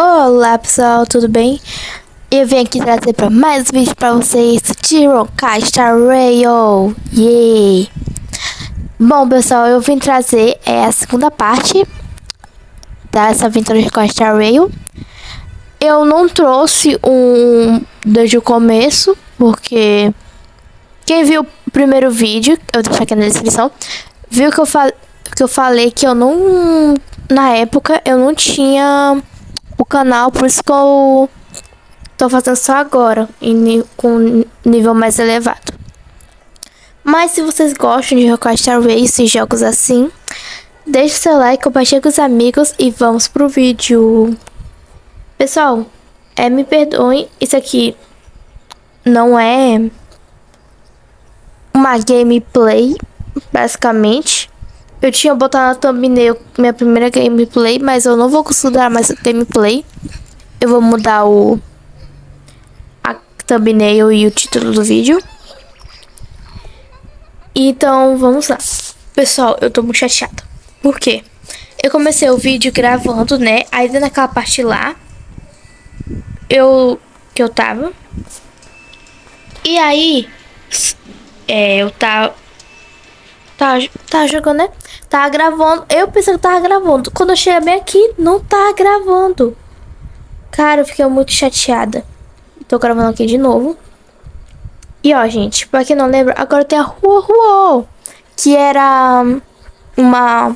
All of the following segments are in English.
Olá pessoal, tudo bem? Eu vim aqui trazer para mais um vídeo para vocês de Honkai Star Rail. Yeah! Bom pessoal, eu vim trazer a segunda parte dessa aventura de Honkai Star Rail. Eu não trouxe um desde o começo, porque quem viu o primeiro vídeo, eu vou deixar aqui na descrição, viu que eu falei que eu não, na época, eu não tinha o canal, por isso que eu tô fazendo só agora, com nível mais elevado. Mas se vocês gostam de Honkai Star Rail e jogos assim, deixe seu like, compartilhe com os amigos e vamos pro vídeo. Pessoal, me perdoem, isso aqui não é uma gameplay, basicamente. Eu tinha botado na thumbnail minha primeira gameplay, mas eu não vou considerar mais gameplay. Eu vou mudar a thumbnail e o título do vídeo. Então, vamos lá. Pessoal, eu tô muito chateada. Por quê? Eu comecei o vídeo gravando, né? Aí naquela parte lá, que eu tava. E aí, eu tava jogando, né? Tava gravando. Eu pensei que tava gravando. Quando eu cheguei bem aqui, não tá gravando. Cara, eu fiquei muito chateada. Tô gravando aqui de novo. E ó, gente, pra quem não lembra, agora tem a Rua, que era uma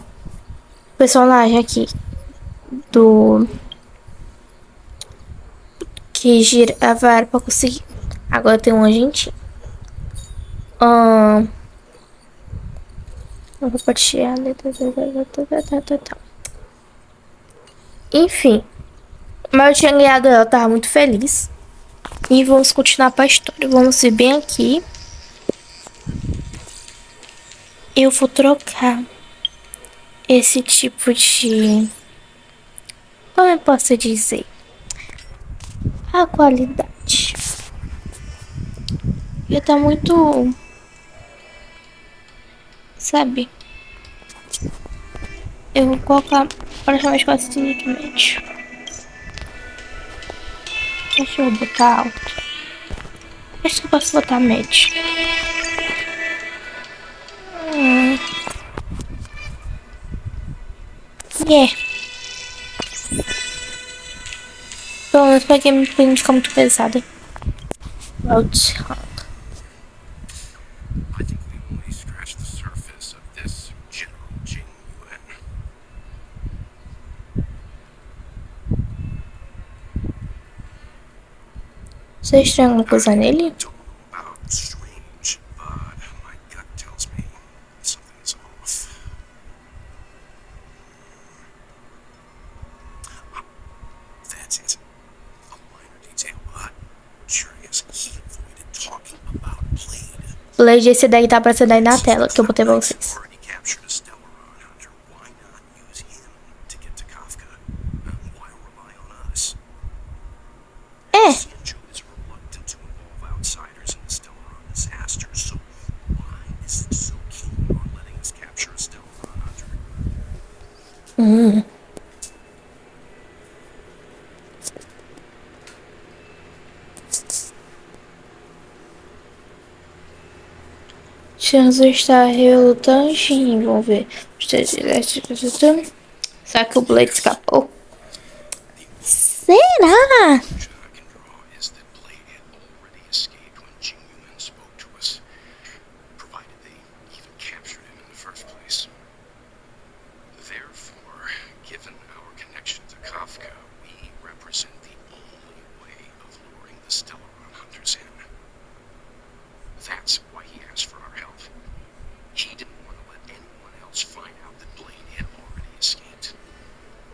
personagem aqui do que girava pra conseguir. Agora tem um agentinho. Eu vou partilhar a letra. Enfim, mas eu tinha ganhado ela, eu tava muito feliz. E vamos continuar pra história. Vamos ver bem aqui. Eu vou trocar esse tipo de... Como eu posso dizer? A qualidade. Já tá muito... Sabe? Eu vou colocar praticamente quase tudo do médio. Deixa eu botar alto. Acho que eu posso botar médio. Pelo menos pra gameplay não ficar muito pesada. Vocês têm alguma coisa nele? Blade, esse daí tá aparecendo aí na tela que eu botei pra vocês. Chance está relutante em envolver. Será que o Blade escapou? Será?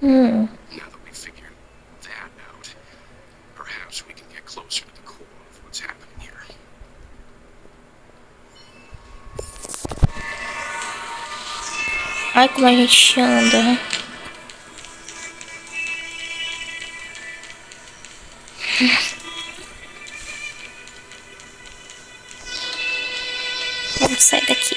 Now that we've figured that out, perhaps we can get closer to the core of what's happening here. Ai, como a gente anda. Vamos sair daqui.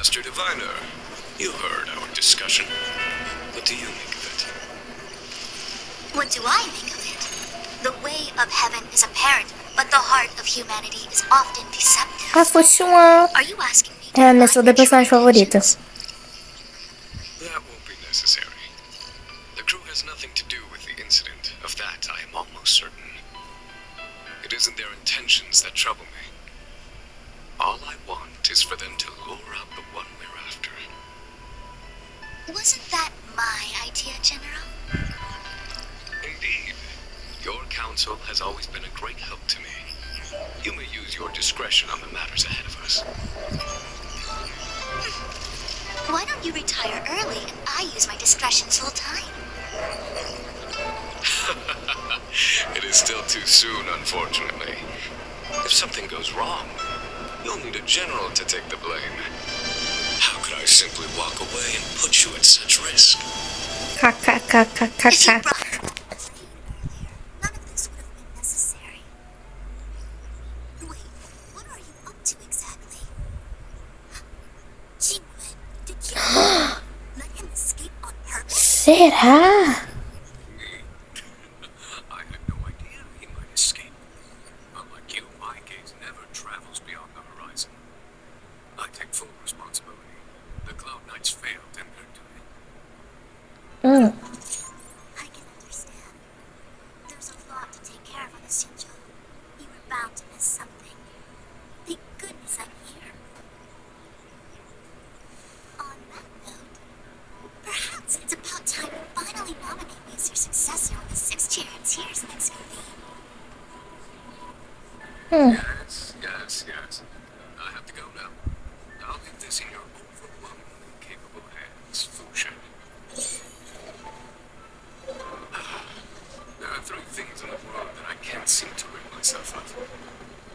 Master Diviner, you heard our discussion. What do you make of it? What do I make of it? The way of heaven is apparent, but the heart of humanity is often deceptive. Are you asking me to É a minha segunda personagem favorita. That won't be necessary. The crew has nothing to do with the incident. Of that, I am almost certain. It isn't their intentions that trouble me. All I want is for them to lure out the one we're after. Wasn't that my idea, General? Indeed. Your counsel has always been a great help to me. You may use your discretion on the matters ahead of us. Why don't you retire early and I use my discretion full time? It is still too soon, unfortunately. If something goes wrong, you'll need a general to take the blame. How could I simply walk away and put you at such risk? If you brought me earlier, none of this would have been necessary. Wait, what are you up to exactly? Jinwen, did you let him escape on purpose? Será? I had no idea he might escape. Unlike you, my gaze never travels beyond the horizon. I take full responsibility. The Cloud Knights failed in their duty. I can understand. There's a lot to take care of on this Shinjo. You were bound to miss something. Thank goodness I'm here. On that note, perhaps it's about time you finally nominate me as your successor on the 6th year and Tears next convene. Yes. I have to go now. I'll leave this in your overwhelmingly capable hands, Fusha. There are three things in the world that I can't seem to rid myself of.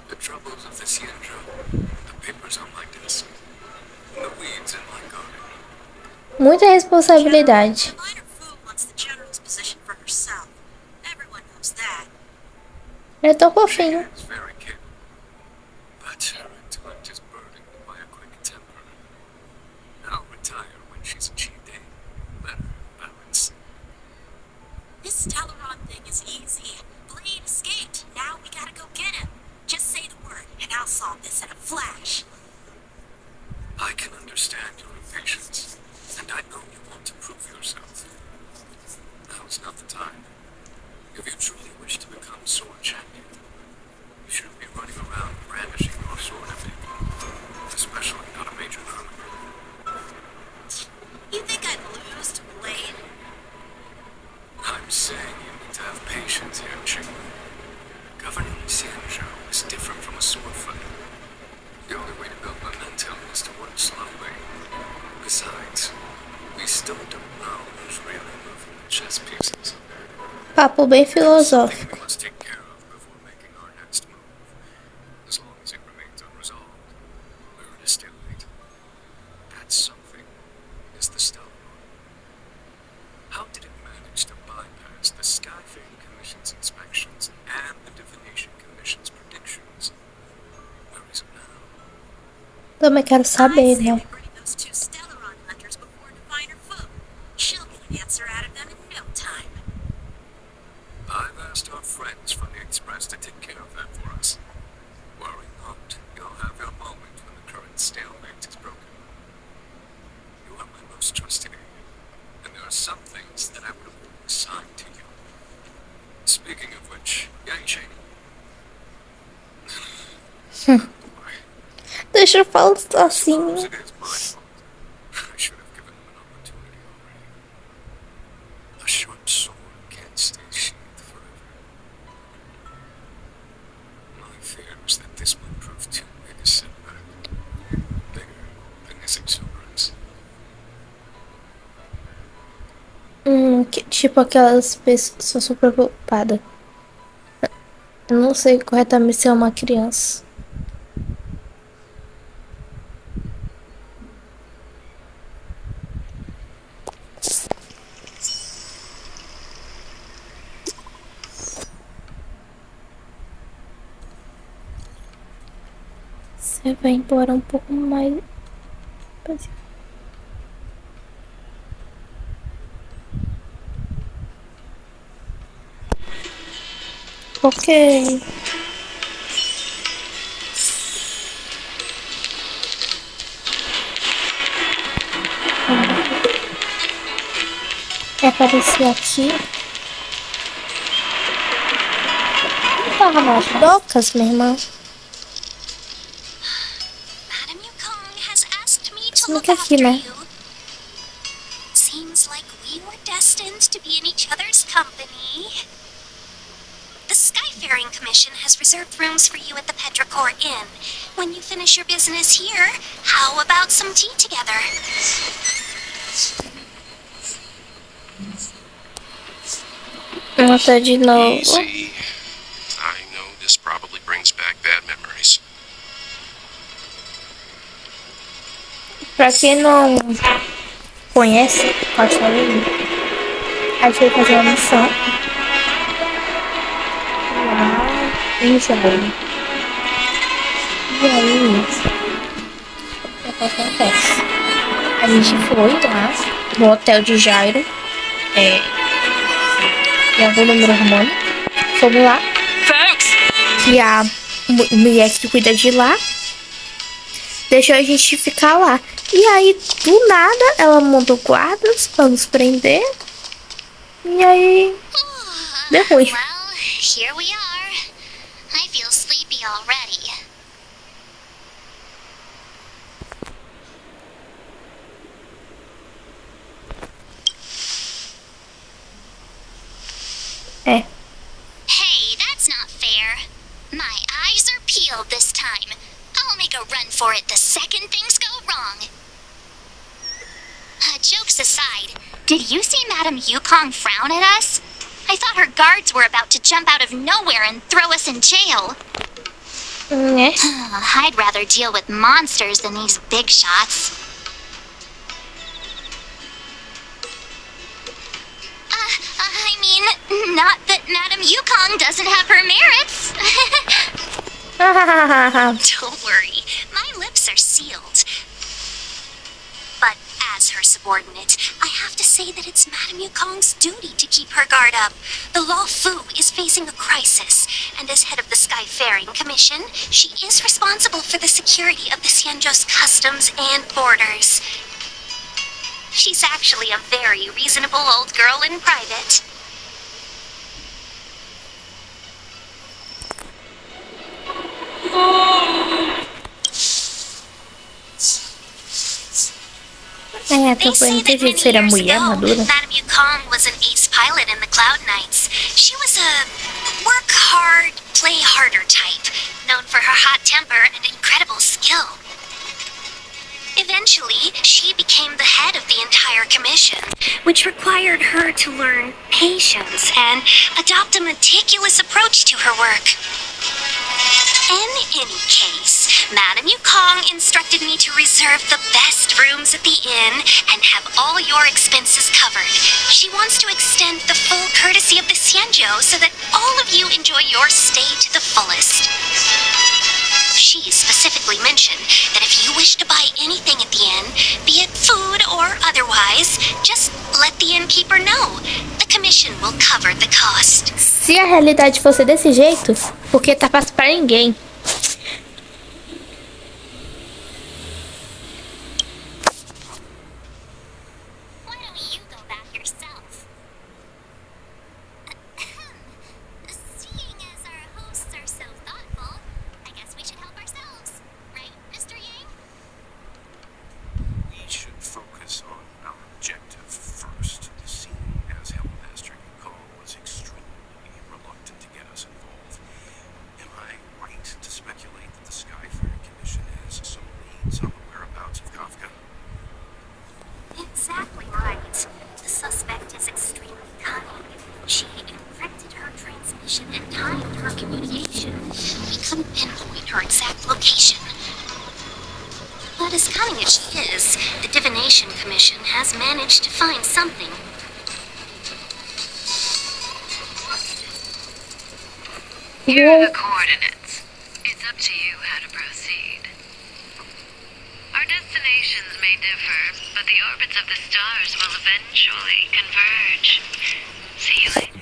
The troubles of the Xianzhou, the papers on my desk, and the weeds in my garden. Muita responsabilidade. Minor Fu wants the general's position for herself. Everyone knows that. Ele é tão fofinho. She is very capable, but her intellect is burdened by a quick temper. I'll retire when she's achieved a better balance. This Teleron thing is easy. Blade escaped. Now we gotta go get him. Just say the word, and I'll solve this in a flash. I can understand your impatience, and I know you want to prove yourself. Now is not the time. If you truly wish to become sword champion, you shouldn't be running around brandishing your sword at people, especially not a major criminal. You think I'd lose to Blade? I'm saying you need to have patience here, Ching. Governing Xianzhou is different from a sword fight. The only way to build momentum is to work slowly. Besides, we still don't know who's really moving the chess pieces. Papo bem Something filosófico. we must take care of before making our next move. As long as it remains unresolved, we're in a stalemate. That something is the stone. How did it manage to bypass the Skyfang Commission's inspections and the Divination Commission's predictions? Where is it now? Também quero I saber, say né? we bring those two Stellaron hunters before Diviner Fu. She'll get an answer out of them in no time. I've asked our friends from the Express to take care of that for us. Worry not, you'll have your moment when the current stalemate is broken. You are my most trusted aide, and there are some things that I would have assigned to you. Speaking of which, Yaicheng. Deixa eu falar assim. It is my fault. I should have given them an opportunity already. A short sword can't stay sheathed forever. My fear is that this might prove too big a setback. Bigger than his exuberance. Tipo aquelas pessoas super preocupadas. Eu não sei corretamente se é uma criança. Você vai embora um pouco mais Ok. Vai aparecer aqui. Não tava nas docas, minha irmã. Madam Yukong has asked me to Isso look nunca aqui, after né? you. Seems like we were destined to be in each other's company. The Skyfaring Commission has reserved rooms for you at the Petrichor Inn. When you finish your business here, how about some tea together? Tá de novo. Easy. I know this probably brings back bad memories. Pra quem não conhece Cosplay, a gente vai fazer uma missão lá em jogo. E aí, o que acontece? A gente foi lá no hotel de Jairo, em algum número romano. Fomos lá. Que a mulher que cuida de lá deixou a gente ficar lá. E aí, do nada, ela mandou guardas pra nos prender. E aí, deu ruim. Well, here we are. I feel sleepy already. É. Hey, that's not fair. My eyes are peeled this time. I'll make a run for it the second things go wrong. Jokes aside, did you see Madam Yukong frown at us? I thought her guards were about to jump out of nowhere and throw us in jail. Né? I'd rather deal with monsters than these big shots. I mean, not that Madam Yukong doesn't have her merits. Don't worry, my lips are sealed. But as her subordinate, I have to say that it's Madam Yukong's duty to keep her guard up. The Law Fu is facing a crisis, and as head of the Skyfaring Commission, she is responsible for the security of the Xianzhou's customs and borders. She's actually a very reasonable old girl in private. Tô bonita de ser a mulher madura. Madam Yukong was an ace pilot in the Cloud Knights. She was a work hard, play harder type, known for her hot temper and incredible skill. Eventually, she became the head of the entire commission, which required her to learn patience and adopt a meticulous approach to her work. In any case, Madam Yukong instructed me to reserve the best rooms at the inn and have all your expenses covered. She wants to extend the full courtesy of the Xianzhou so that all of you enjoy your stay to the fullest. She specifically mentioned that if you wish to buy anything at the inn, be it food or otherwise, just let the innkeeper know. The commission will cover the cost. Se a realidade fosse desse jeito, porque tá fácil pra ninguém. Why don't you go back yourself? Seeing as our hosts are so thoughtful, I guess we should help ourselves. Right, Mr. Yang? We should focus on our objective first. Seeing as Hellmaster Yukong was extremely reluctant to get us involved. Am I right to speculate that the Skyfaring Commission has some leads on the whereabouts of Kafka? Exactly right. The suspect is extremely cunning. She encrypted her transmission and timed her communication. We couldn't pinpoint her exact location. But as cunning as she is, the Divination Commission has managed to find something. Here are the coordinates. It's up to you how to proceed. Our destinations may differ, but the orbits of the stars will eventually converge. See you later.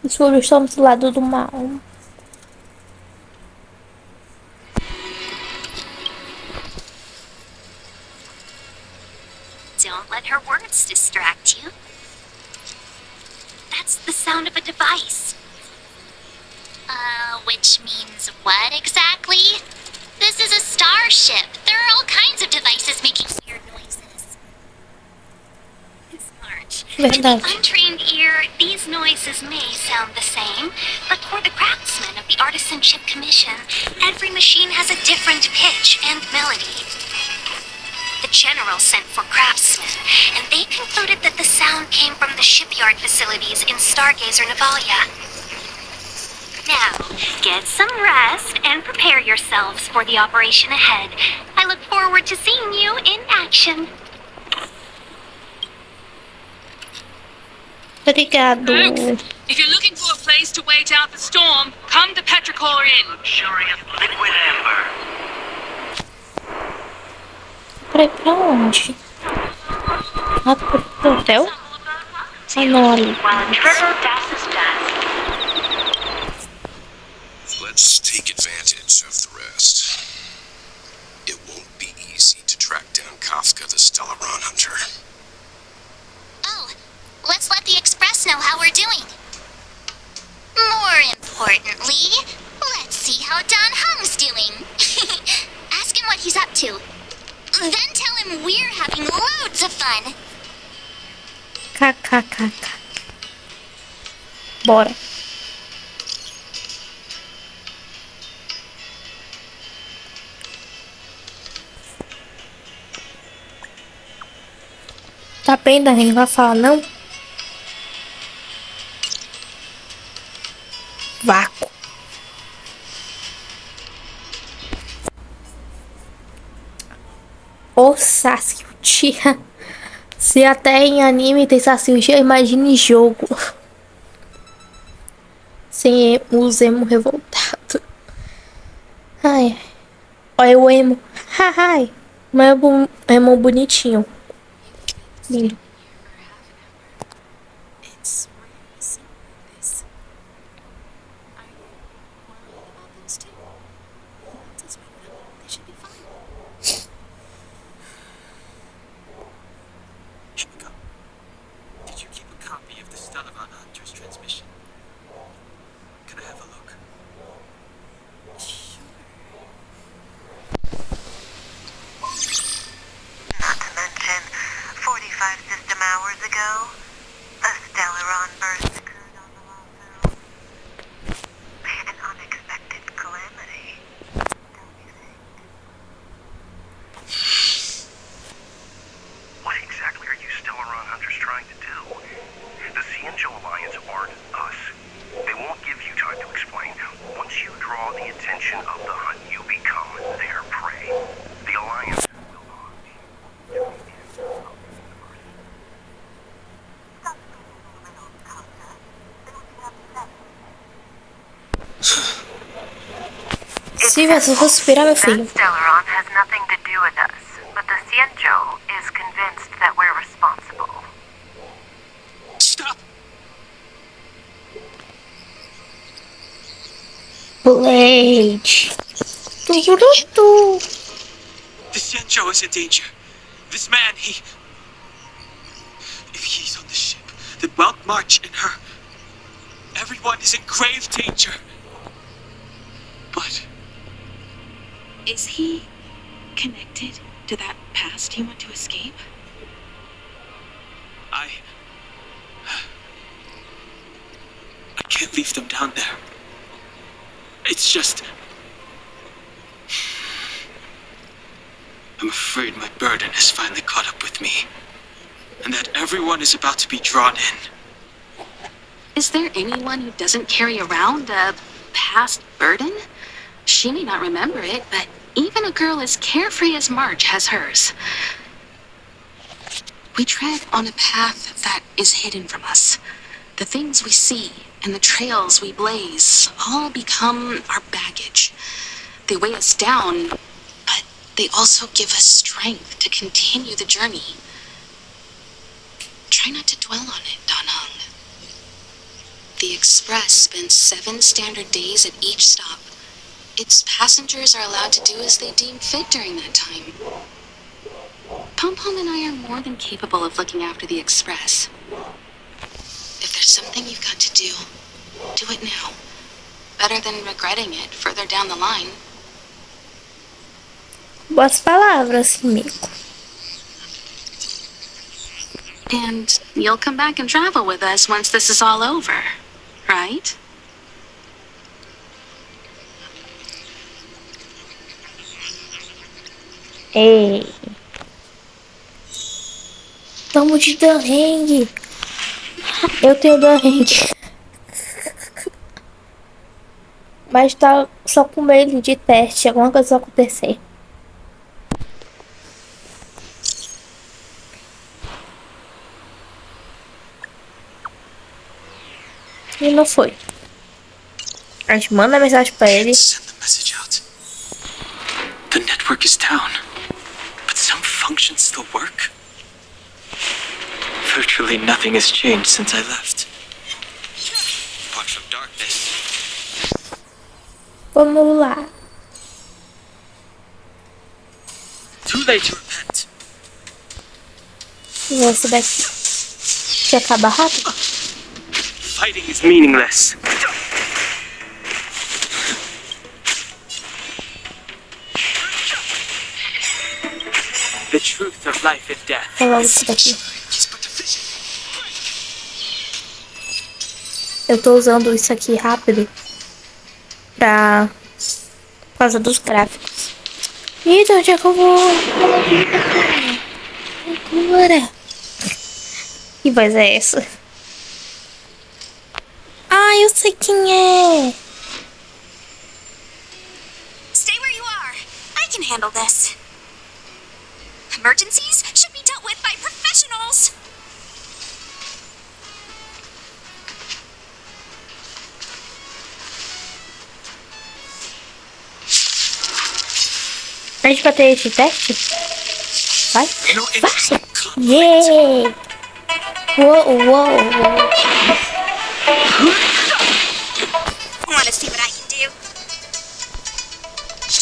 Sobre estamos do lado do mal. Don't let her words distract you. That's the sound of a device. Which means what exactly? This is a starship. There are all kinds of devices making weird noises. March. To the untrained ear, these noises may sound the same, but for the craftsmen of the Artisanship Commission, every machine has a different pitch and melody. The general sent for craftsmen, and they concluded that the sound came from the shipyard facilities in Stargazer Navalia. Now, get some rest and prepare yourselves for the operation ahead. I look forward to seeing you in action. Obrigado. If you're looking for a place to wait out the storm, come to Petrichor Inn. Luxurious liquid amber. Pra onde? Ah, pro hotel? Ah, não, ali. Let's take advantage of the rest. It won't be easy to track down Kafka the Stellaron Hunter. Oh, let's let the Express know how we're doing. More importantly, let's see how Don Hung's doing. Ask him what he's up to. Then tell him we're having loads of fun. KKKK. Bora. Tá bem, Dani, vai falar não? Vácuo. O Sasuke. Se até em anime tem Sasuke, imagine em jogo. Sem os emo revoltado. Ai. Olha o emo. Ai. Mas emo bonitinho. Lindo. It's rare to see like this. Are you worried about those two? Just wait them. They should be fine. Here we go. Did you keep a copy of the Stellaron Hunter's transmission? Can I have a look? Not to mention, 45 system hours ago, a Stellaron burst occurred on the Lost. An unexpected calamity, don't you think? What exactly are you Stellaron Hunters trying to do? The Cienjo Alliance aren't us. They won't give you time to explain. Once you draw the attention of the hunt, you become their prey. The Alliance will haunt you. Se você respirar, meu filho. That Stellaron has nothing to do with us, but the Cienjo is convinced that we're responsible. Stop! Blade. The Cienjo is in danger. This man, if he's on the ship, then Wild March and her, everyone is in grave danger. But Is he connected to that past he want to escape? I can't leave them down there. It's just, I'm afraid my burden has finally caught up with me, and that everyone is about to be drawn in. Is there anyone who doesn't carry around a past burden? She may not remember it, but even a girl as carefree as March has hers. We tread on a path that is hidden from us. The things we see and the trails we blaze all become our baggage. They weigh us down, but they also give us strength to continue the journey. Try not to dwell on it, Dan-hung. The Express spends 7 standard days at each stop. Its passengers are allowed to do as they deem fit during that time. Pom-Pom and I are more than capable of looking after the Express. If there's something you've got to do it now. Better than regretting it further down the line. Boas palavras, Mico. And you'll come back and travel with us once this is all over, right? Ei. Vamos de Danheng. Eu tenho Danheng. Mas tá só com ele de teste. Alguma coisa vai acontecer. E não foi. A gente manda mensagem pra ele. Send the message out. The network is down, but some functions still work. Virtually nothing has changed since I left. Apart from darkness. Vamos lá. Too late to repent. Esse daqui. Que acaba rápido. Fighting is meaningless. The truth of life and death. Vou logo isso daqui. Eu tô usando isso aqui rápido por causa dos gráficos. Então, onde é que eu vou? Agora. Que voz é essa? Ah, eu sei quem é. Stay where you are. I can handle this. Emergencies should be dealt with by professionals. A gente vai ter esse teste? Vai? Vai! Yeah! Uou, uou, uou. Want to see what I can do?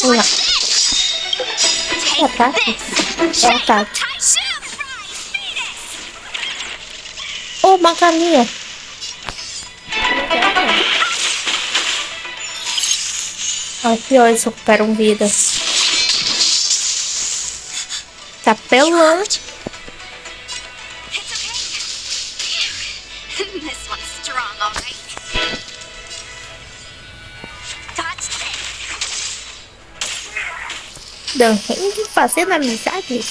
Vamos lá. É ataque? É ataque. Oh, uma galinha. Aqui, ó, eles recuperam vida. Tá pelando. This one's strong, all right. Dodge this. Danheng fazendo amizades.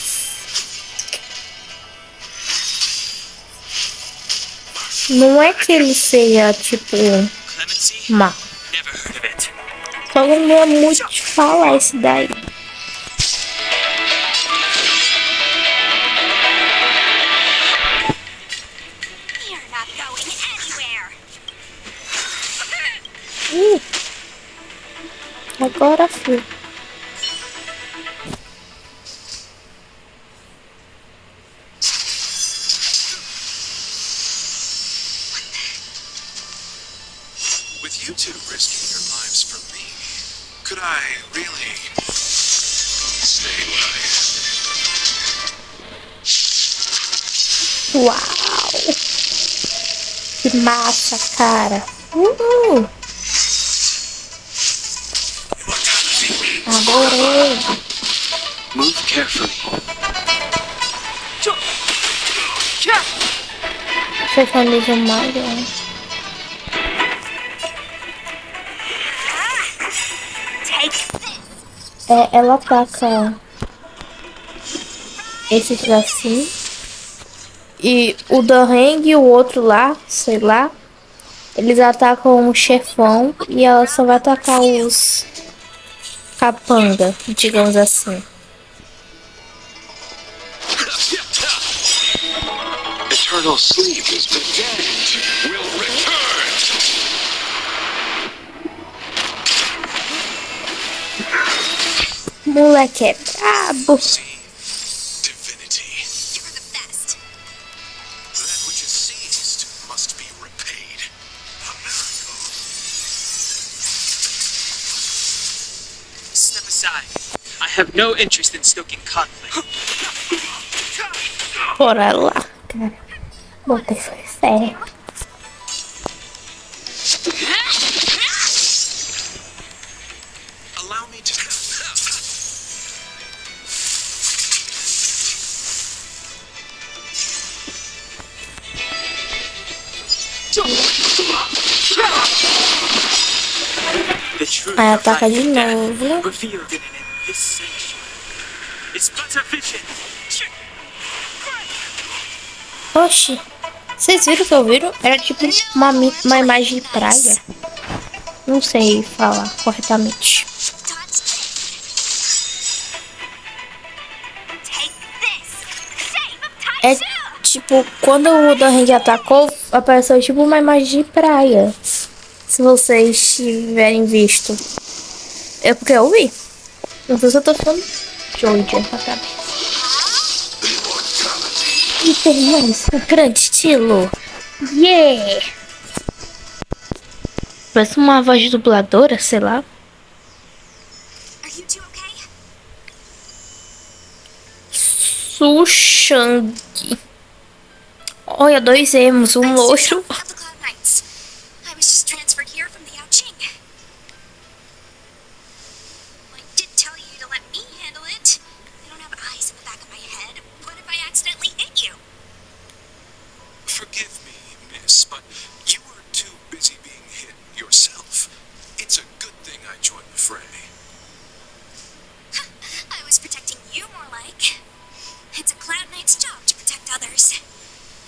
Não é que ele seja, tipo, má. Só não é muito de falar esse daí. You're not going anywhere. Agora fui. With you two risking your lives for me, could I really stay where I am? Uau! Que massa, cara! Adorei! Move carefully. Você planeja mais, né? Ela ataca esses assim. E o Danheng e o outro lá, sei lá, eles atacam o chefão e ela só vai atacar os capanga, digamos assim. Eternal sleep is the dead will return. moleque é brabo. Divinity. You're the best. That which is seized must be repaid. A miracle. Step aside. I have no interest in stoking conflict. Bora lá, cara. Botei foi fé. Allow me to. The truth Aí of ataca life de and death novo. revealed in this sanctuary. It's but a vision. Oxi. Vocês viram o que eu viram? Era tipo uma imagem de praia. Não sei falar corretamente. É tipo, quando o Doheng atacou, apareceu tipo uma imagem de praia. Se vocês tiverem visto. É porque eu vi. Não sei se eu tô falando Jojo na cabeça. E teremos um grande estilo. Yeah! Parece uma voz de dubladora, sei lá. Are you two okay? Sushang. Olha, 2 emos, um loxo. Of the Cloud Knights. I was just transferred here from the Yaoqing. I did tell you to let me handle it. I don't have eyes in the back of my head. What if I accidentally hit you? Forgive me, miss, but you were too busy being hit yourself. It's a good thing I joined the fray. I was protecting you more like. It's a Cloud Knight's job to protect others.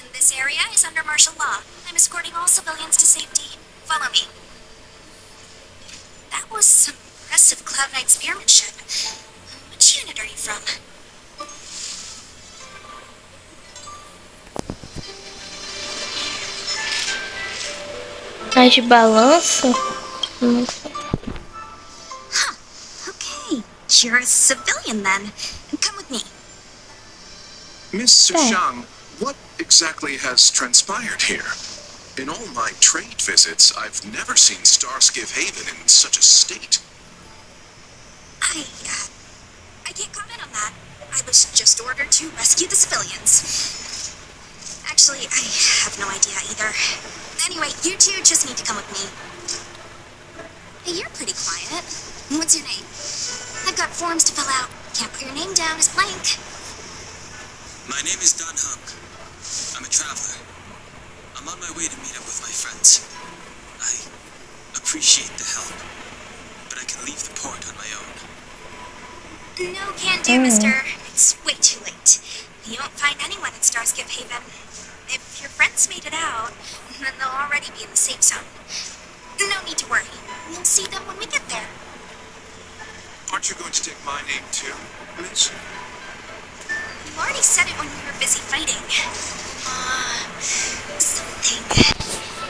And this area is under martial law. I'm escorting all civilians to safety. Follow me. That was some impressive Cloud Knight spearmanship. Which unit are you from? Mas de balanço? Não sei. Okay, you're a civilian then. Come with me. Miss Sushang, what exactly has transpired here? In all my trade visits, I've never seen Starskiff Haven in such a state. I can't comment on that. I was just ordered to rescue the civilians. Actually, I have no idea either. Anyway, you two just need to come with me. Hey, you're pretty quiet. What's your name? I've got forms to fill out. Can't put your name down as blank. My name is Dan Hung. I'm a traveler. I'm on my way to meet up with my friends. I appreciate the help, but I can leave the port on my own. No can do, mister. It's way too late. You won't find anyone in Starskiff Haven. If your friends made it out, then they'll already be in the safe zone. No need to worry. We'll see them when we get there. Aren't you going to take my name too, miss? You already said it when we were busy fighting. Something.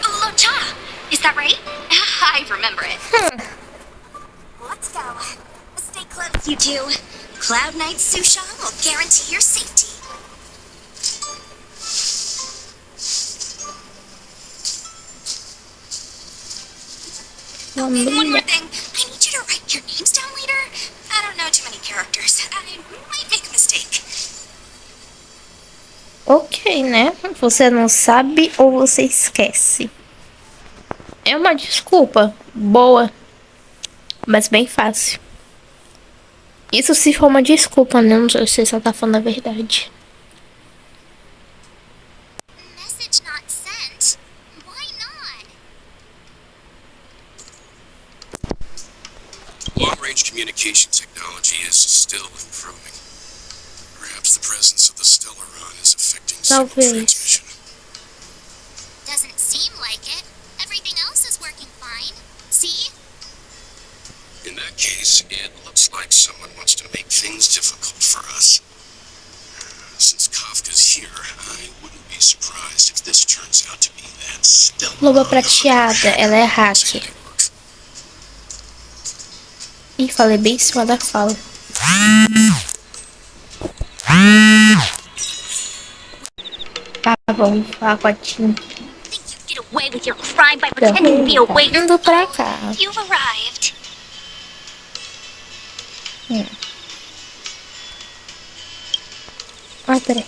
Locha! Is that right? I remember it. Let's go. Stay close, you two. Cloud Knight Sushang will guarantee your safety. One more thing. I need you to write your names down later. I don't know too many characters. I might make a mistake. Ok, né? Você não sabe ou você esquece. É uma desculpa boa, mas bem fácil. Isso se for uma desculpa, né? Não sei se você tá falando a verdade. Message not sent? Why not? Long-range communication technology is still improving. Perhaps the presence of the Stellaron is affecting signal Talvez. transmission. Doesn't seem like it. Everything else is working fine. See? In that case, it looks like someone wants to make things difficult for us. Since Kafka's here, I wouldn't be surprised if this turns out to be that Stellaron. Loba prateada, ela é hacker. Ih, falei bem em cima da fala. Tá bom, falar com a Tim. Get away with your crime by pretending to be awake. Indo pra cá. You've arrived. Ai, peraí.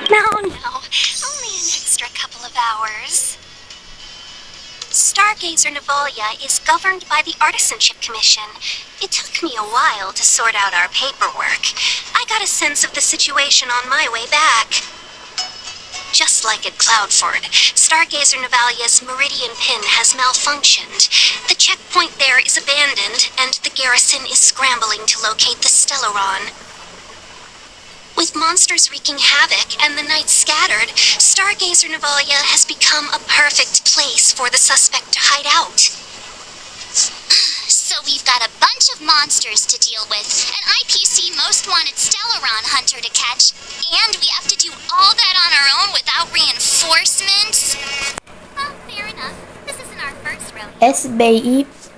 No, only an extra couple of hours. Stargazer Navolia is governed by the Artisanship Commission. It took me a while to sort out our paperwork. I got a sense of the situation on my way back. Just like at Cloudford, Stargazer Navalia's Meridian Pin has malfunctioned. The checkpoint there is abandoned, and the garrison is scrambling to locate the Stellaron. With monsters wreaking havoc and the night scattered, Stargazer Navalia has become a perfect place for the suspect to hide out. So we've got a bunch of monsters to deal with, an IPC most wanted Stellaron hunter to catch, and we have to do all that on our own without reinforcements? Well, fair enough. This isn't our first rodeo.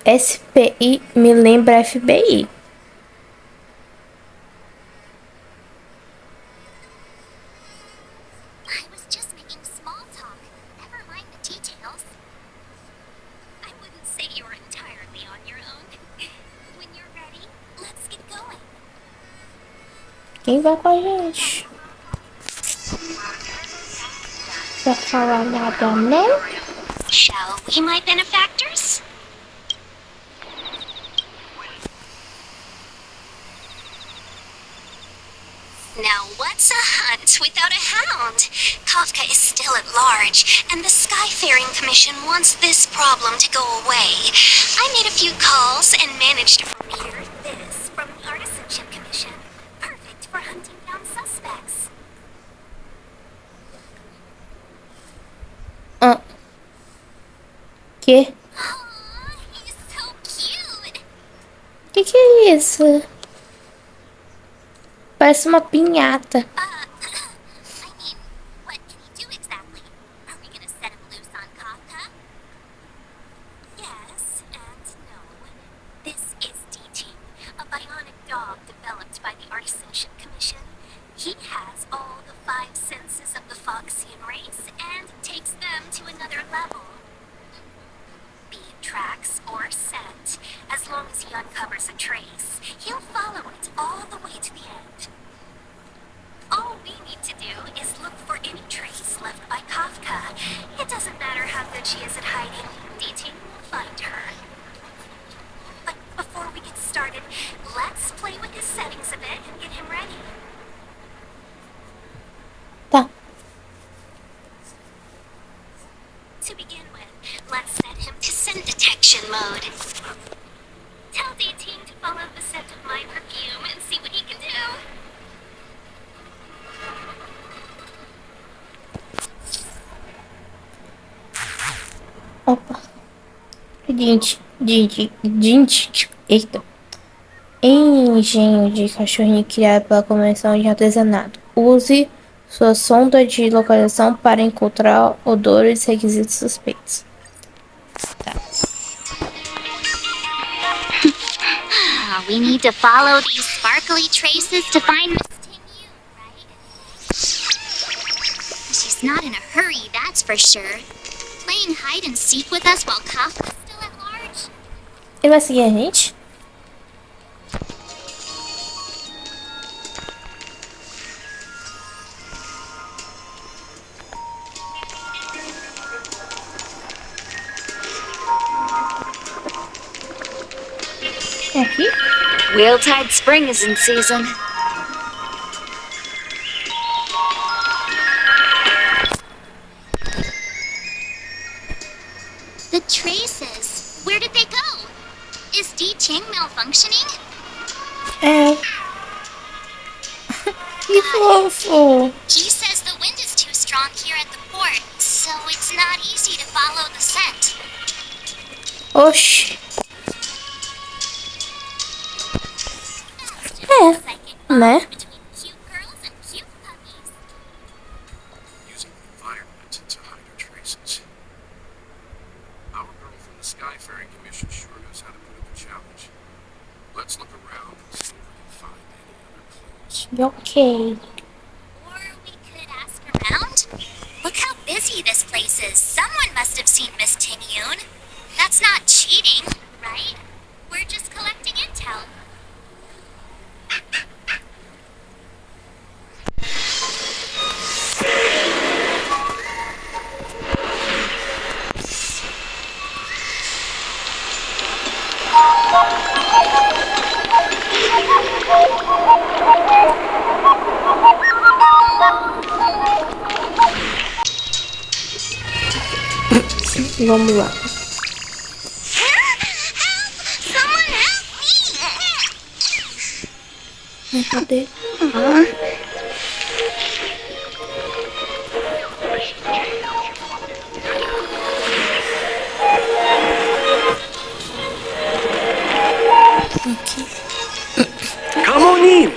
SPI me lembra FBI. I was just making small talk. Never mind the details. I wouldn't say you're entirely on your own. When you're ready, let's get going. Quem vai com a gente? Pra falar nada, não? Shall we, my benefactors? Now what's a hunt without a hound? Kafka is still at large, and the Skyfaring Commission wants this problem to go away. I made a few calls and managed to procure this from the Artisanship Commission. Perfect for hunting down suspects. Que? Aw, he's so cute. Que é isso? Parece uma pinhata. I mean, what can he do exactly? Are we gonna set him loose on Kafka? Yes and no. This is DT, a bionic dog developed by the Artisanship Commission. He has all the 5 senses of the Foxian race and takes them to another level. Be it tracks or scent, as long as he uncovers a trace, he'll follow it all the way to the end. All we need to do is look for any trace left by Kafka. It doesn't matter how good she is at hiding, DT will find her. But before we get started, let's play with his settings a bit and get him ready. Tá. To begin with, let's set him to scent detection mode. Tell DT to follow the scent of my perfume and see what he can do. Opa. Eita. Engenho de cachorrinho criado pela Convenção de Artesanato. Use sua sonda de localização para encontrar odores e requisitos suspeitos. Tá. We need to follow these sparkly traces to find Miss Tingyou, right? She's not in a hurry, that's for sure. Playing hide and seek with us while Kafka's still at large? Ele vai seguir a gente? É aqui? Wheeltide Spring is in season. The traces, where did they go? Is Di Ching malfunctioning? É. Que fofo. He says the wind is too strong here at the port, so it's not easy to follow the scent. Oxi. É, né? Between cute girls and cute puppies. Using the environment to hide her traces. Our girl from the Skyfaring Commission sure knows how to put up a challenge. Let's look around and see if we can find any other clues. Ok. Or we could ask around? Look how busy this place is. Someone must have seen Miss Tingyun. That's not cheating, right? We're just collecting intel. Vamos lá. Someone help me! Ai, cadê? Aqui. Come on in.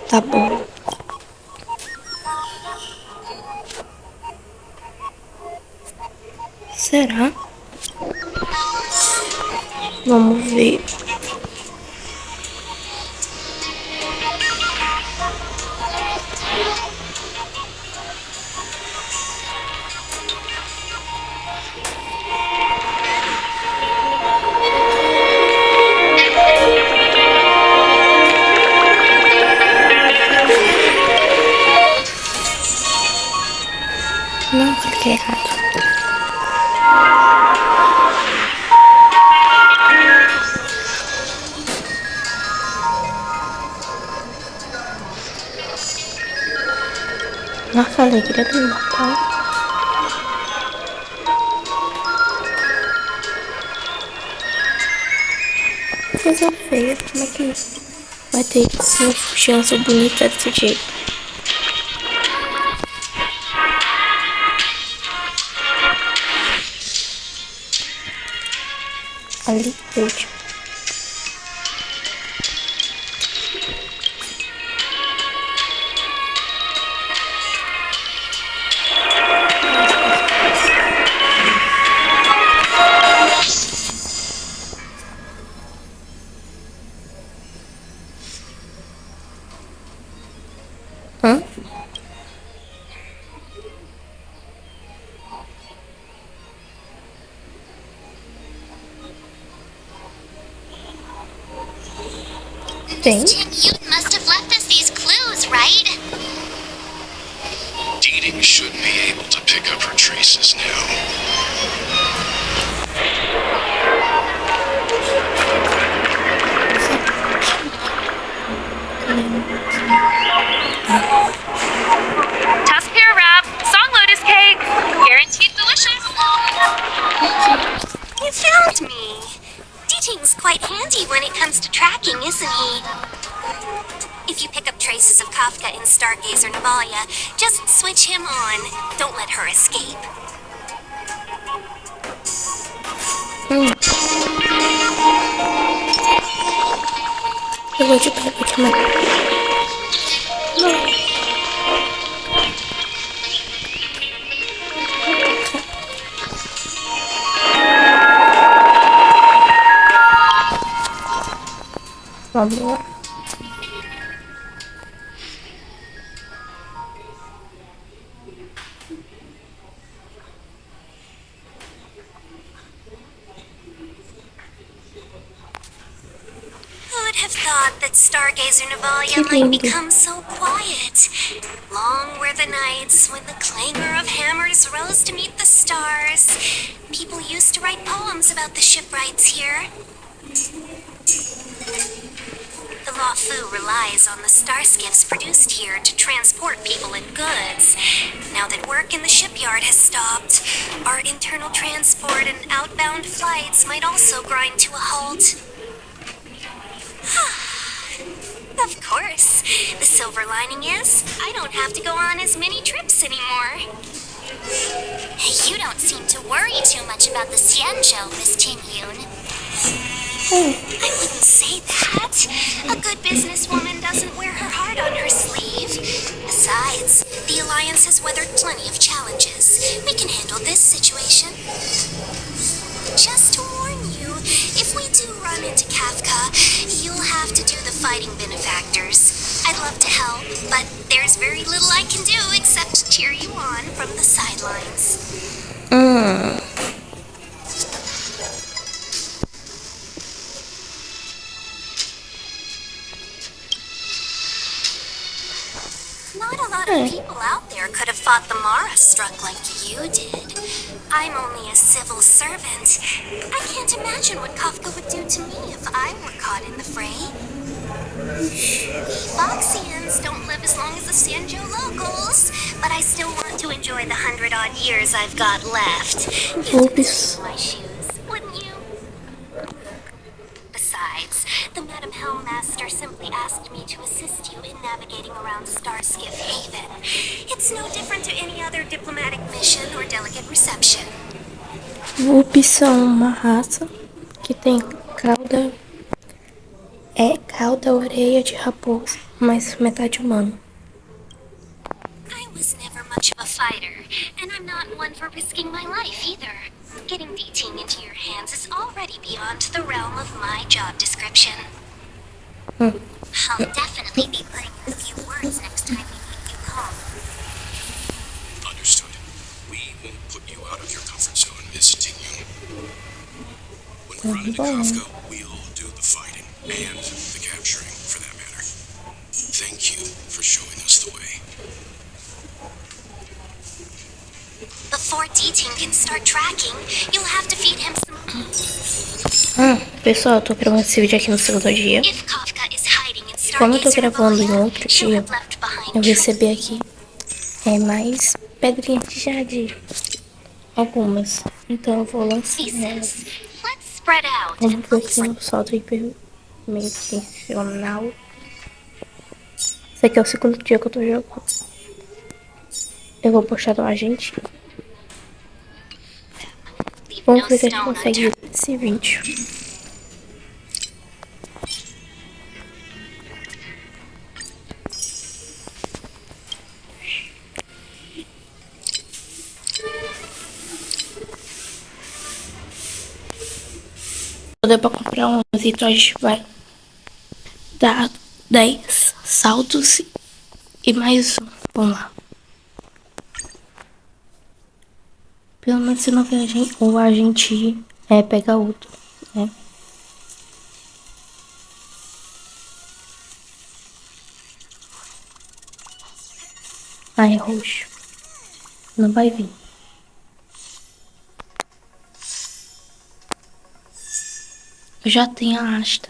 Tá bom. Será? Vamos ver. Não, cliquei errado. Nossa, a alegria do Natal. Coisa feia, como é que vai ter uma chance bonita desse jeito? Ali, último. Hã? Tem? Tingyun must have left us these clues, right? Deeding should be able to pick up her traces now. Tusk pear wrap, song lotus cake, guaranteed delicious. You found me. Deeting's quite handy when it comes to tracking, isn't he? If you pick up traces of Kafka in Stargazer Navalia, just switch him on. Don't let her escape. Eu vou te pegar também. Não. Vamos lá. Who would have thought that Stargazer Navalia might become so quiet? Long were the nights when the clangor of hammers rose to meet the stars. People used to write poems about the shipwrights here. The Lafu relies on the star skiffs produced here to transport people and goods. Now that work in the shipyard has stopped, our internal transport and outbound flights might also grind to a halt. Of course. The silver lining is, I don't have to go on as many trips anymore. You don't seem to worry too much about the Xianzhou, Miss Ting Yun. I wouldn't say that. A good businesswoman doesn't wear her heart on her sleeve. Besides, the Alliance has weathered plenty of challenges. We can handle this situation. Just to warn you, if we do run into Kafka, you'll have to do the fighting benefactors. I'd love to help, but there's very little I can do except cheer you on from the sidelines. Not a lot of people out there could have fought the Mara struck like you did. I'm only a civil servant. I can't imagine what Kafka would do to me if I were caught in the fray. Foxians don't live as long as the Xianzhou locals, but I still want to enjoy the 100-odd years I've got left. You'd in my shoes, wouldn't you? Besides, the Madam Helmmaster simply asked me to assist you in navigating around Starskiff Haven. It's no different to any other diplomatic mission or delegate reception. Whoops são uma raça que tem cauda, orelha de raposa, mas metade humano. I was never much of a fighter, and I'm not one for risking my life either. Getting DTing into your hands is already beyond the realm of my job description. I'll definitely be putting in a few words next time we meet you home. Understood. We won't put you out of your comfort zone, Miss Ting Yun. When we run into Kafka, we'll do the fighting and the capturing, for that matter. Thank you for showing us the way. Before DTing can start tracking, you'll have to feed him some... Pessoal, eu tô gravando esse vídeo aqui no segundo dia. If Kafka is hiding in Como eu tô Stargazer gravando em Valia, outro she'll dia, have left behind eu recebi aqui mais pedrinhas de jardim. Algumas. Então eu vou lançar elas. Let's spread out Vamos and ver focus aqui no salto hiper meio intencional. Esse aqui é o segundo dia que eu tô jogando. Eu vou postar no agente. Vamos ver se a gente consegue ver esse vídeo. Deu pra comprar 11, então a gente vai dar 10 saltos e mais um. Vamos lá. Pelo menos se não ver a gente, ou a gente pega outro, né? Ah, é roxo. Não vai vir. Eu já tenho a asta.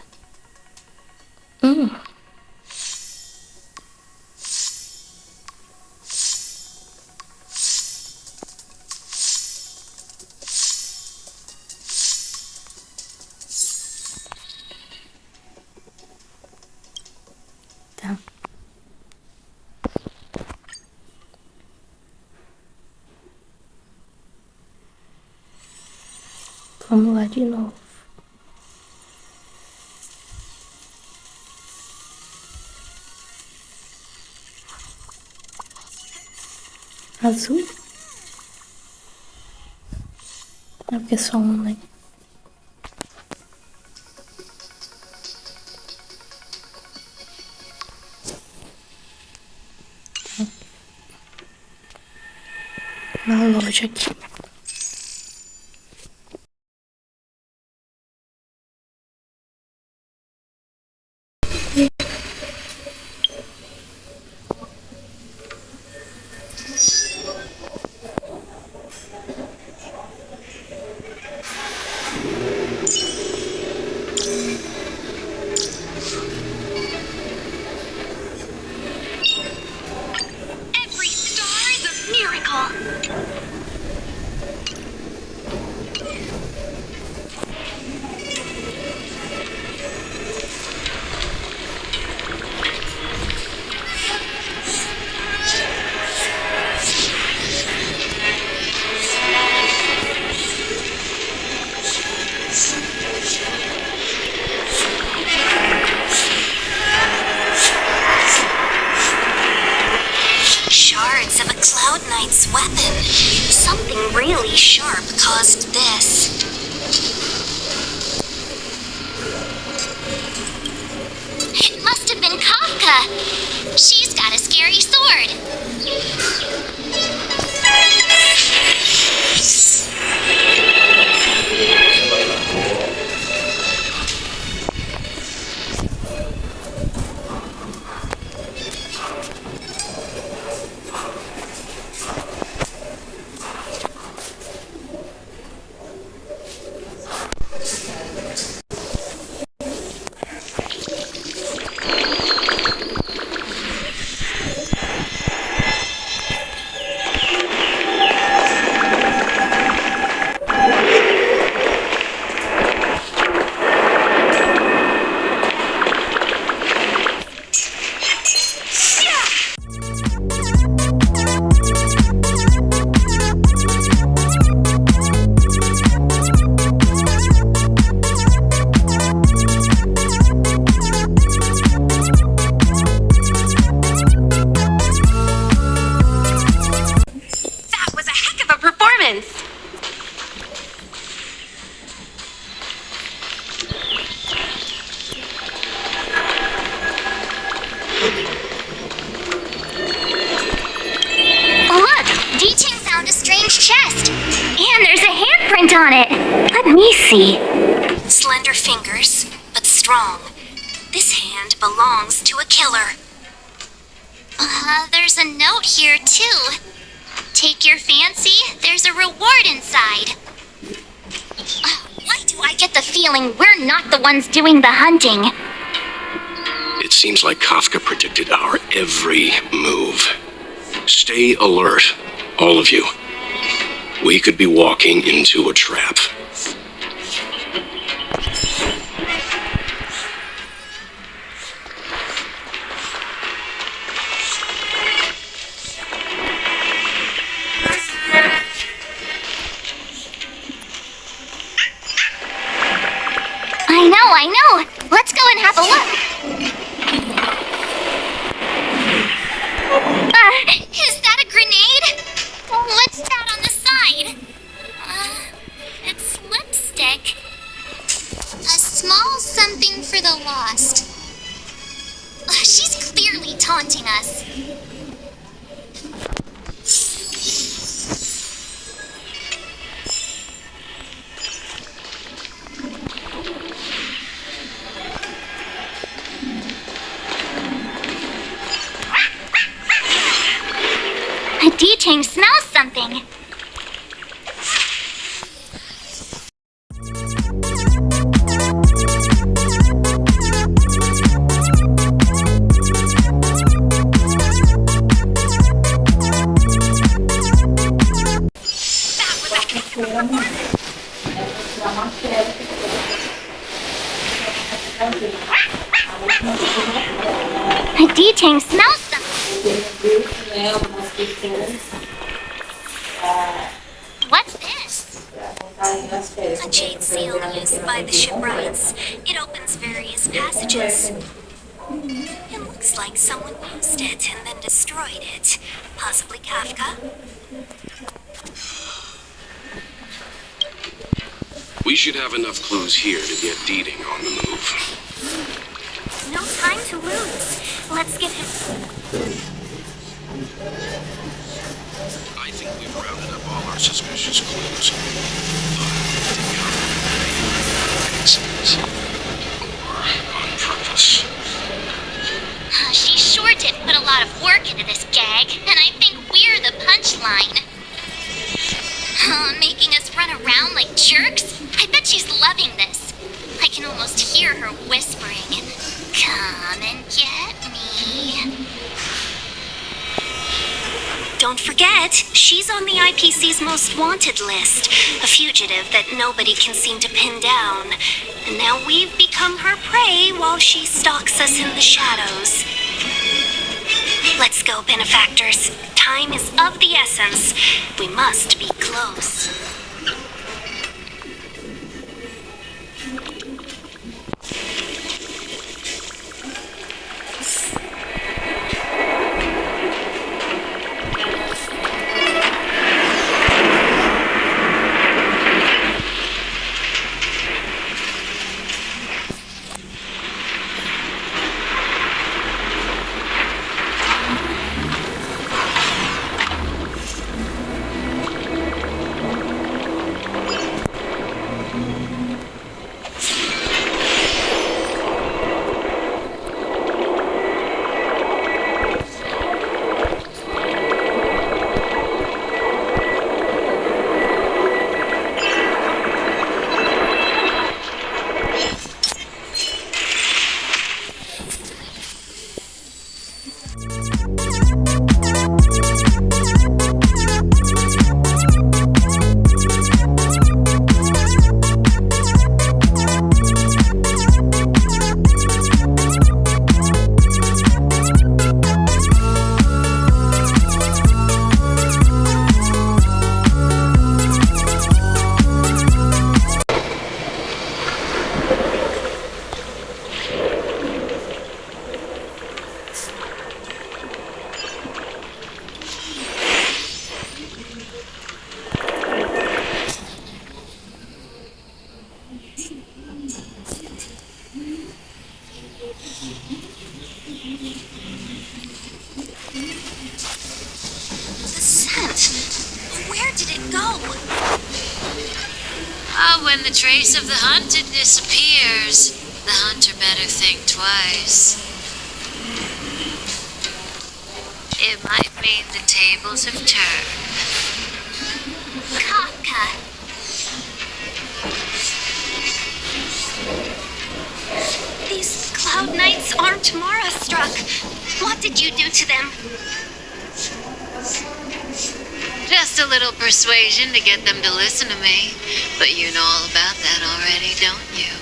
Tá. Vamos lá de novo. Azul? É porque é só um, né? Na loja aqui. happen? Something really sharp caused this. It must have been Kafka. She's got a scary sword. On it. Let me see. Slender fingers, but strong. This hand belongs to a killer. There's a note here, too. Take your fancy, there's a reward inside. Why do I get the feeling we're not the ones doing the hunting? It seems like Kafka predicted our every move. Stay alert, all of you. We could be walking into a trap. I know. Let's go and have a look. Is that a grenade? What's that on the side? It's lipstick. A small something for the lost. She's clearly taunting us. D-Chain smells something. A D-Chain smells something. What's this? A jade seal used by the shipwrights. It opens various passages. It looks like someone used it and then destroyed it. Possibly Kafka? We should have enough clues here to get Deeding on the move. No time to lose. Let's get him. I think we've rounded up all our suspicious clues. Or on purpose. She sure did put a lot of work into this gag, and I think we're the punchline. Making us run around like jerks? I bet she's loving this. I can almost hear her whispering, "Come and get me." Don't forget, she's on the IPC's most wanted list, a fugitive that nobody can seem to pin down. And now we've become her prey while she stalks us in the shadows. Let's go, benefactors. Time is of the essence. We must be close. it go? When the trace of the hunted disappears, the hunter better think twice. It might mean the tables have turned. Kafka. These cloud knights aren't Mara-struck. What did you do to them? Just a little persuasion to get them to listen to me. But you know all about that already, don't you?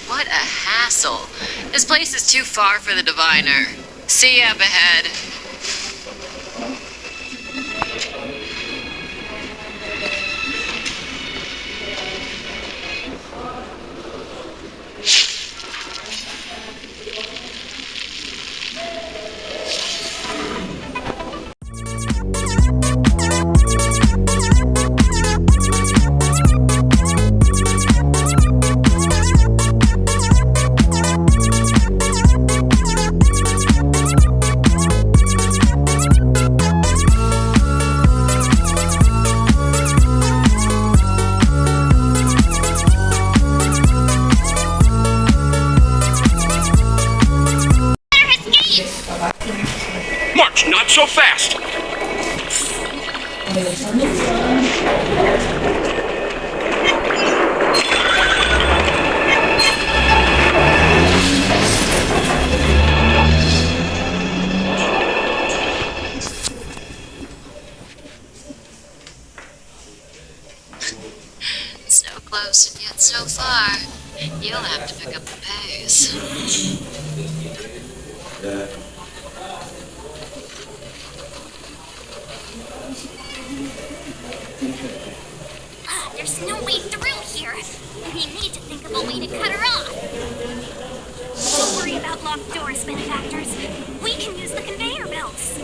What a hassle. This place is too far for the diviner. See you up ahead. March, not so fast! So close and yet so far. You'll have to pick up the pace. There's no way through here. We need to think of a way to cut her off. Don't worry about locked doors, benefactors. We can use the conveyor belts.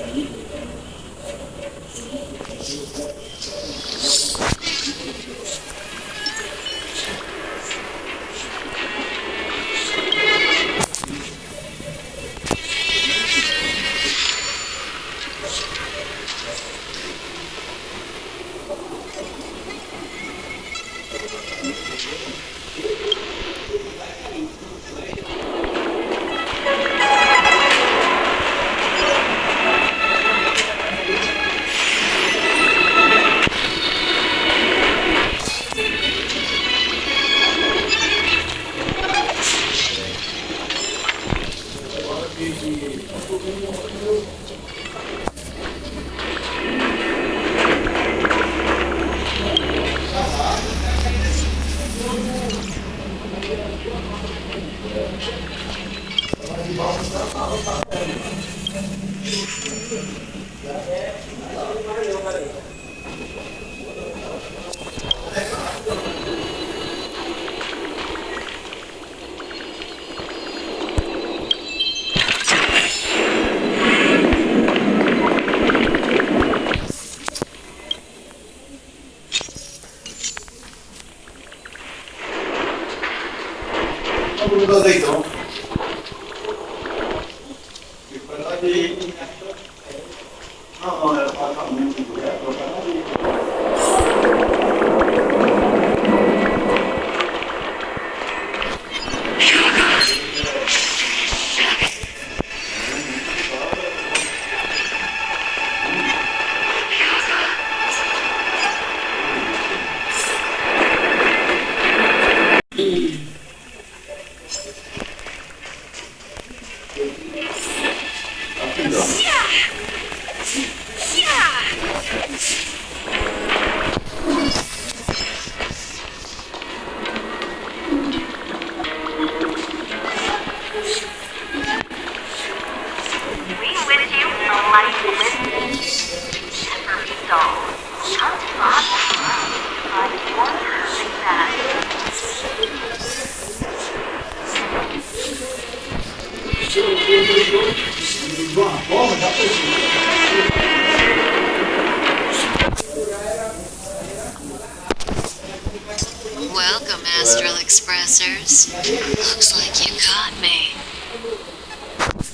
Welcome, Astral Expressors. Looks like you caught me.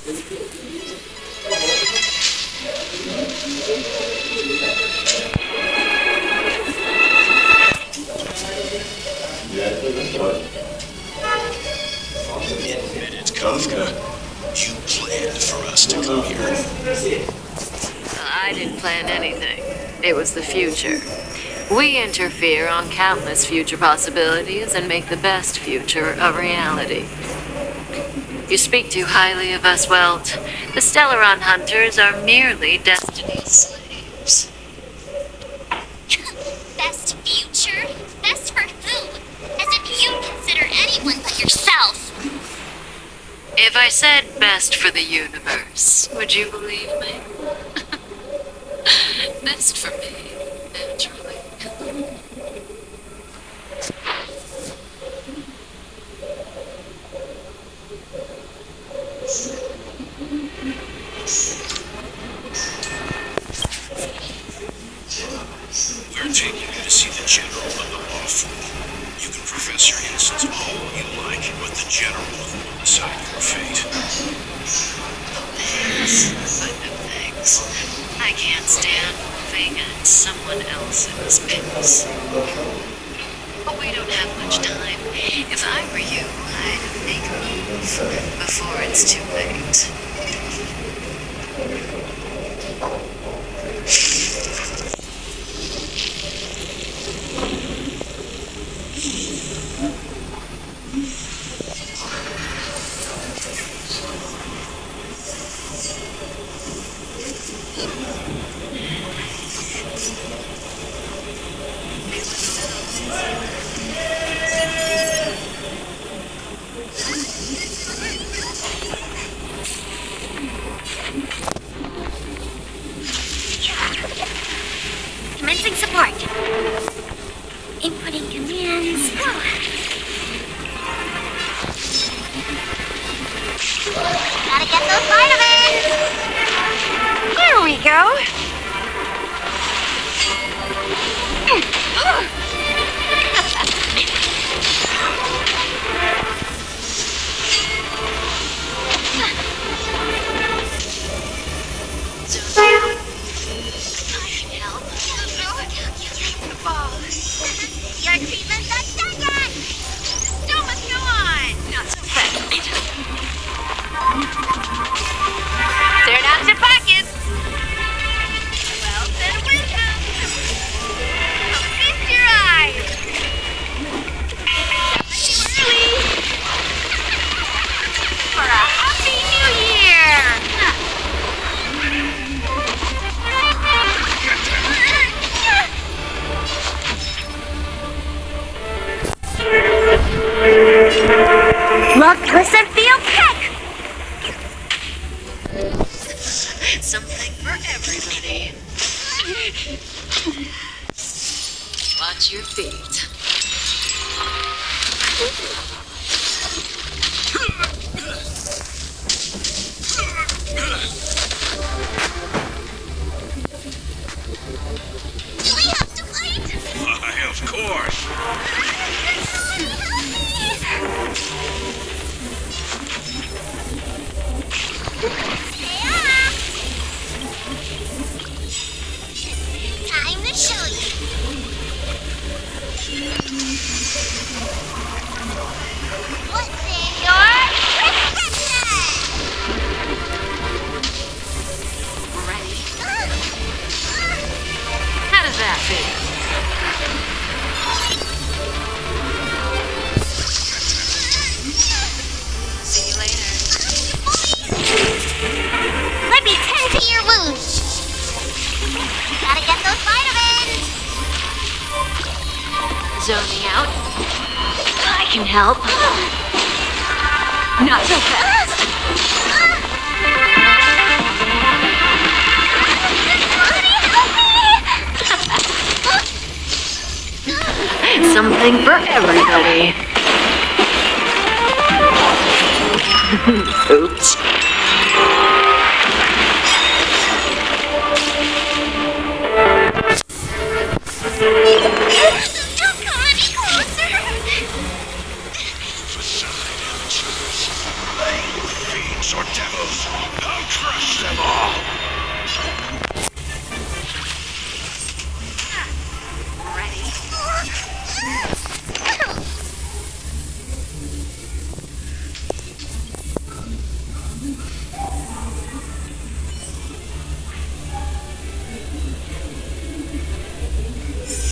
Admit it, Kafka. You planned for us to come here. I didn't plan anything. It was the future. We interfere on countless future possibilities and make the best future a reality. You speak too highly of us, Welt. The Stellaron Hunters are merely Destiny's slaves. Best future? Best for who? As if you'd consider anyone but yourself. If I said best for the universe, would you believe me? Best for me, naturally. We're taking you to see the General of the Law Firm. You can profess your innocence all you like, but the General will decide your fate. Yes, but no thanks. I can't stand moving at someone else's pace. But we don't have much time. If I were you, I'd make a move before it's too late. Commencing support. Inputting commands. Gotta get those vitamins! Here we go. Your treatment's not done yet! Still must go on! Not so fast. Turn out your pockets! Well, then wisdom! So feast your eyes! Early! For a happy new year! Look, listen, feel, kick! Something for everybody. Watch your feet. Do we have to fight? Why, of course. Time to show you. What's in your prescription? Ready? How does that feel? See you later. Let me tend to your wounds. Gotta get those vitamins. Zoning out. I can help. Not so fast. Something for everybody. Oops. Don't come any closer. Facade amateurs. Fiends or devils. rivals. I'll crush them all.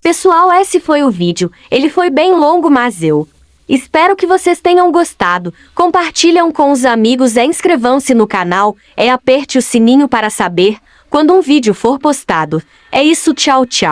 Pessoal, esse foi o vídeo. Ele foi bem longo, mas eu espero que vocês tenham gostado. Compartilham com os amigos, inscrevam-se no canal, aperte o sininho para saber quando um vídeo for postado. É isso, tchau, tchau.